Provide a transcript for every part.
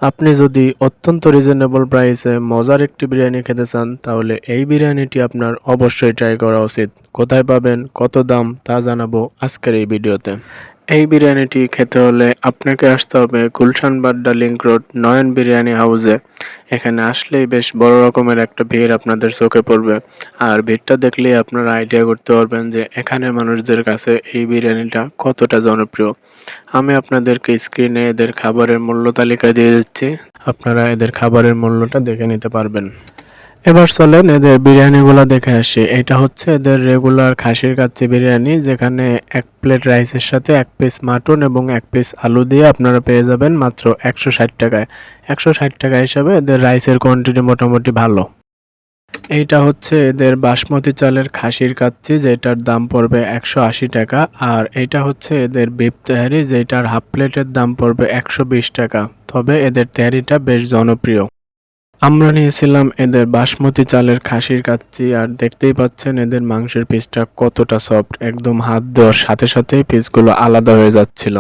আপনি যদি অত্যন্ত রিজনেবল প্রাইসে মজার একটি বিরিয়ানি খেতে চান, তাহলে এই বিরিয়ানিটি আপনার অবশ্যই ট্রাই করা উচিত। কোথায় পাবেন, কত দাম তা জানাবো আজকের এই ভিডিওতে। এই বিরিয়ানিটি খেতে হলে আপনাকে আসতে হবে গুলশান বাড্ডা লিংক রোড নয়ন বিরিয়ানি হাউসে। এখানে আসলেই বেশ বড় রকমের একটা ভিড় আপনাদের চোখে পড়বে। আর ভিড়টা দেখলেই আপনারা আইডিয়া করতে পারবেন যে এখানের মানুষদের কাছে এই বিরিয়ানিটা কতটা জনপ্রিয়। আমি আপনাদেরকে স্ক্রিনে এদের খাবারের মূল্য তালিকা দিয়ে দিচ্ছি। আপনারা এদের খাবারের মূল্যটা দেখে নিতে পারবেন। এবার চলেন এদের বিরিয়ানিগুলো দেখে আসি। এটা হচ্ছে এদের রেগুলার খাসির কাচ্চি বিরিয়ানি, যেখানে ১ প্লেট রাইসের সাথে ১ পিস মাটন এবং ১ পিস আলু দিয়ে আপনারা পেয়ে যাবেন মাত্র ১৬০ টাকায়। ১৬০ টাকা হিসাবে এদের রাইসের কোয়ান্টিটি মোটামুটি ভালো। এইটা হচ্ছে এদের বাসমতি চালের খাসির কাচ্চি, যেটার দাম পড়বে ১৮০ টাকা। আর এইটা হচ্ছে এদের বিফ তেহারি, যেটার হাফ প্লেটের দাম পড়বে ১২০ টাকা। তবে এদের তেহারিটা বেশ জনপ্রিয়। আমরা নিয়েছিলাম এদের বাসমতি চালের খাসির কাচ্চি, আর দেখতেই পাচ্ছেন এদের মাংসের পিসটা কতটা সফট, একদম হাত দেওয়ার সাথে সাথেই পিসগুলো আলাদা হয়ে যাচ্ছিল।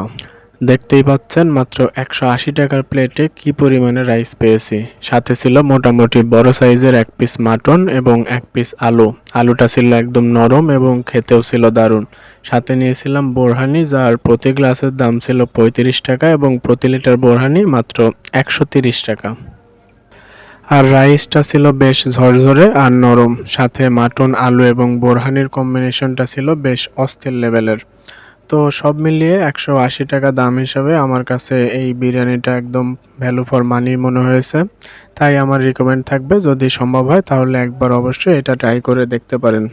দেখতেই পাচ্ছেন মাত্র ১৮০ টাকার প্লেটে কি পরিমাণে রাইস পেয়েছি। সাথে ছিল মোটামুটি বড় সাইজের ১ পিস মাটন এবং ১ পিস আলু। আলুটা ছিল একদম নরম এবং খেতেও ছিল দারুণ। সাথে নিয়েছিলাম বোরহানি, যার প্রতি গ্লাসের দাম ছিল ৩৫ টাকা এবং প্রতি লিটার বোরহানি মাত্র ১৩০ টাকা। আর রাইসটা ছিল বেশ ঝরঝরে আর নরম। সাথে মাটন, আলু এবং বোরহানির কম্বিনেশনটা ছিল বেশ অস্থির লেভেলের। তো সব মিলিয়ে ১৮০ টাকা দাম হিসাবে আমার কাছে এই বিরিয়ানিটা একদম ভ্যালু ফর মানি মনে হয়েছে। তাই আমার রিকমেন্ড থাকবে, যদি সম্ভব হয় তাহলে একবার অবশ্যই এটা ট্রাই করে দেখতে পারেন।